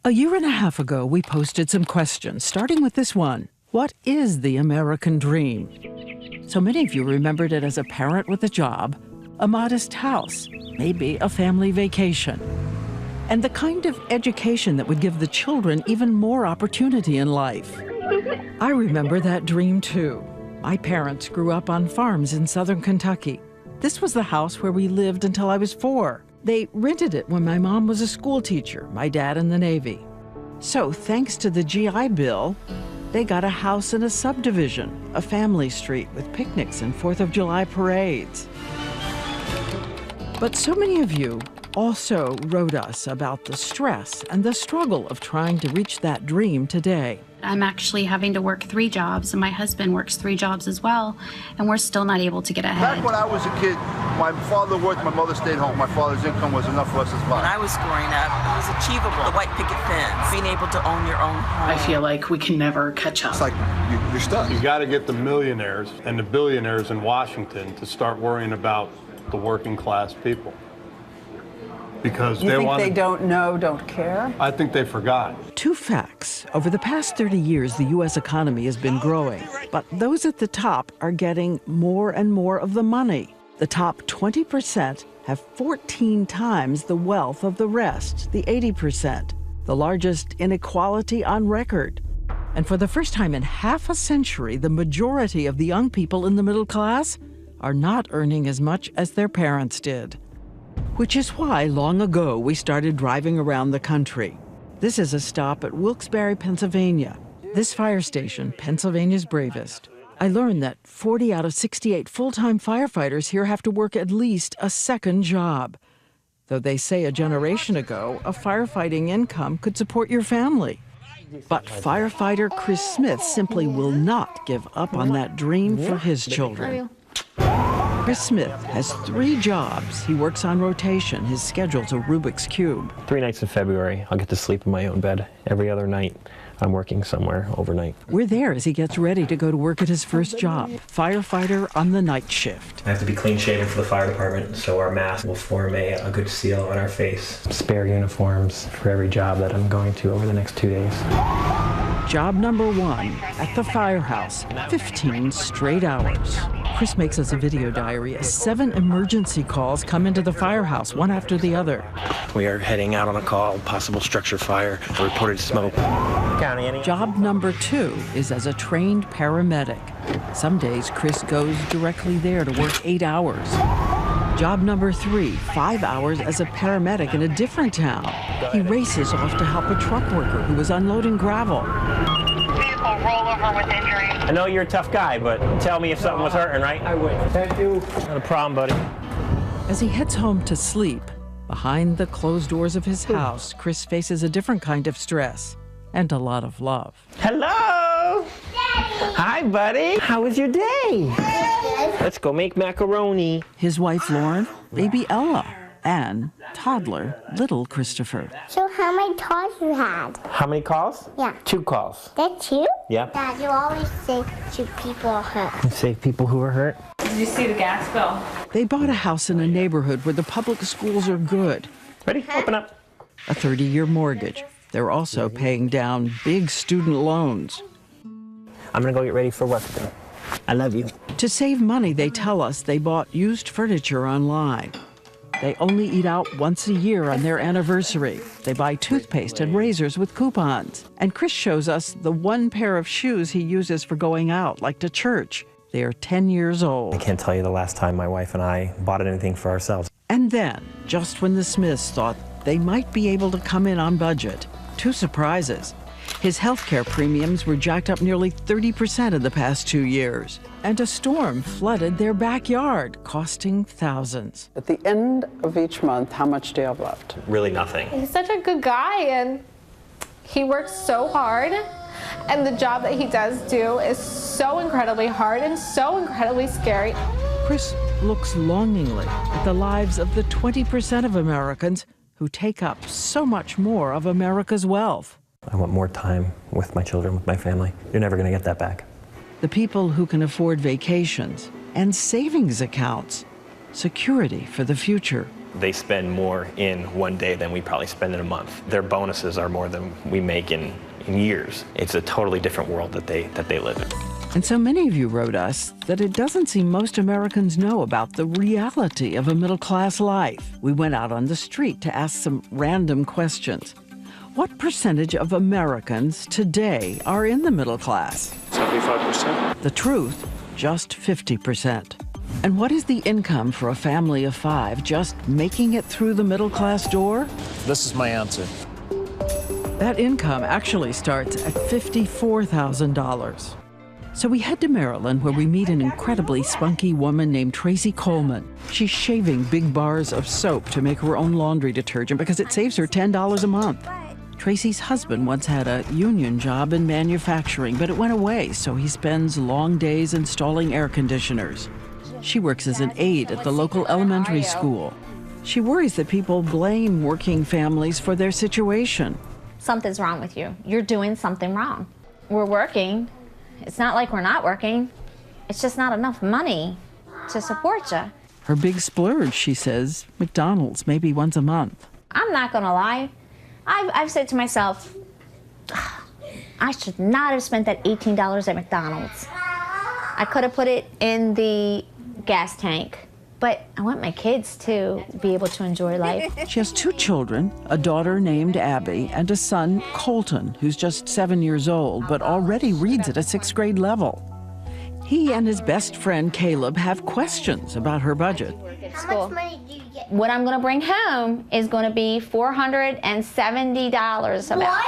A year and a half ago, we posted some questions, starting with this one. What is the American dream? So many of you remembered it as a parent with a job, a modest house, maybe a family vacation, and the kind of education that would give the children even more opportunity in life. I remember that dream too. My parents grew up on farms in southern Kentucky. This was the house where we lived until I was 4. They rented it when my mom was a school teacher, my dad in the Navy. So thanks to the GI Bill, they got a house in a subdivision, a family street with picnics and 4th of July parades. But so many of you also wrote us about the stress and the struggle of trying to reach that dream today. I'm actually having to work 3 jobs, and my husband works 3 jobs as well, and we're still not able to get ahead. Back when I was a kid, my father worked, my mother stayed home. My father's income was enough for us to survive. When I was growing up, it was achievable. The white picket fence, being able to own your own home. I feel like we can never catch up. It's like you're stuck. You got to get the millionaires and the billionaires in Washington to start worrying about the working class people. Because you think they don't know, don't care? I think they forgot. 2 facts. Over the past 30 years, the U.S. economy has been growing, but those at the top are getting more and more of the money. The top 20% have 14 times the wealth of the rest, the 80%, the largest inequality on record. And for the first time in half a century, the majority of the young people in the middle class are not earning as much as their parents did. Which is why, long ago, we started driving around the country. This is a stop at Wilkes-Barre, Pennsylvania. This fire station, Pennsylvania's bravest. I learned that 40 out of 68 full-time firefighters here have to work at least a second job. Though they say a generation ago, a firefighting income could support your family. But firefighter Chris Smith simply will not give up on that dream for his children. Chris Smith has 3 jobs. He works on rotation. His schedule's a Rubik's Cube. 3 nights in February, I'll get to sleep in my own bed. Every other night, I'm working somewhere overnight. We're there as he gets ready to go to work at his first job, firefighter on the night shift. I have to be clean shaven for the fire department, so our mask will form a good seal on our face. Spare uniforms for every job that I'm going to over the next 2 days. Job number 1, at the firehouse, 15 straight hours. Chris makes us a video diary as 7 emergency calls come into the firehouse, one after the other. We are heading out on a call, possible structure fire, reported smoke. Job number 2 is as a trained paramedic. Some days, Chris goes directly there to work 8 hours. Job number 3, 5 hours as a paramedic in a different town. He races off to help a truck worker who was unloading gravel. Vehicle rollover with injury. I know you're a tough guy, but tell me if something was hurting, right? I would. Thank you. Not a problem, buddy. As he heads home to sleep, behind the closed doors of his house, Chris faces a different kind of stress and a lot of love. Hello! Daddy. Hi, buddy. How was your day? Let's go make macaroni. His wife, Lauren, baby Ella, and toddler, little Christopher. So how many calls you had? How many calls? Yeah. 2 calls. That's 2? Yeah. Dad, you always say to people hurt. Save people who are hurt. Did you see the gas bill? They bought a house in a neighborhood where the public schools are good. Ready? Open up. A 30-year mortgage. They're also paying down big student loans. I'm gonna go get ready for work then. I love you. To save money, they tell us they bought used furniture online. They only eat out once a year on their anniversary. They buy toothpaste and razors with coupons. And Chris shows us the 1 pair of shoes he uses for going out, like to church. They are 10 years old. I can't tell you the last time my wife and I bought anything for ourselves. And then, just when the Smiths thought they might be able to come in on budget, 2 surprises. His healthcare premiums were jacked up nearly 30% in the past 2 years. And a storm flooded their backyard, costing thousands. At the end of each month, how much do you have left? Really nothing. He's such a good guy, and he works so hard. And the job that he does do is so incredibly hard and so incredibly scary. Chris looks longingly at the lives of the 20% of Americans who take up so much more of America's wealth. I want more time with my children, with my family. You're never going to get that back. The people who can afford vacations and savings accounts, security for the future. They spend more in one day than we probably spend in a month. Their bonuses are more than we make in years. It's a totally different world that they live in. And so many of you wrote us that it doesn't seem most Americans know about the reality of a middle-class life. We went out on the street to ask some random questions. What percentage of Americans today are in the middle class? 75%. The truth, just 50%. And what is the income for a family of 5 just making it through the middle-class door? This is my answer. That income actually starts at $54,000. So we head to Maryland, where we meet an incredibly spunky woman named Tracy Coleman. She's shaving big bars of soap to make her own laundry detergent because it saves her $10 a month. Tracy's husband once had a union job in manufacturing, but it went away, so he spends long days installing air conditioners. She works as an aide at the local elementary school. She worries that people blame working families for their situation. Something's wrong with you. You're doing something wrong. We're working. It's not like we're not working. It's just not enough money to support you. Her big splurge, she says, McDonald's, maybe once a month. I'm not gonna lie. I've said to myself, I should not have spent that $18 at McDonald's. I could have put it in the gas tank. But I want my kids to be able to enjoy life. She has 2 children, a daughter named Abby and a son, Colton, who's just 7 years old, but already reads at a 6th grade level. He and his best friend, Caleb, have questions about her budget. School. What I'm gonna bring home is gonna be $470 about.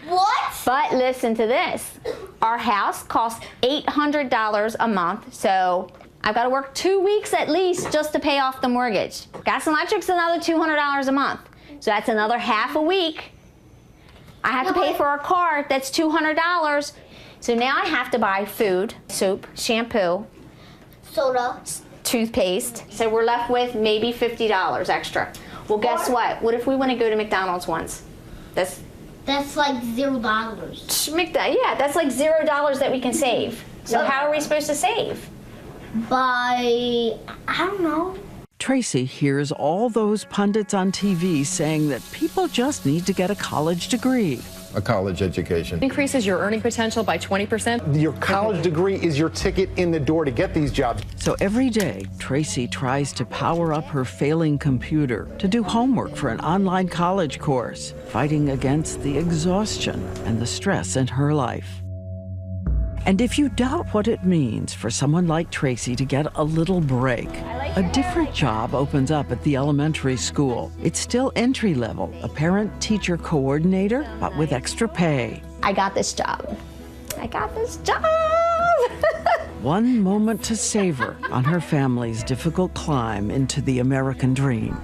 What? But listen to this. Our house costs $800 a month, so I've got to work 2 weeks at least just to pay off the mortgage. Gas and electric's another $200 a month. So that's another half a week. I have to pay for a car, that's $200. So now I have to buy food, soap, shampoo, Soda, toothpaste. So we're left with maybe $50 extra. Well, guess what? What if we want to go to McDonald's once? That's like $0. Yeah, that's like $0 that we can save. So how are we supposed to save? By, I don't know. Tracy hears all those pundits on TV saying that people just need to get a college degree. A college education increases your earning potential by 20%. Your college degree is your ticket in the door to get these jobs. So every day, Tracy tries to power up her failing computer to do homework for an online college course, fighting against the exhaustion and the stress in her life. And if you doubt what it means for someone like Tracy to get a little break, a different job opens up at the elementary school. It's still entry level, a parent-teacher coordinator, but with extra pay. I got this job. I got this job. One moment to savor on her family's difficult climb into the American dream.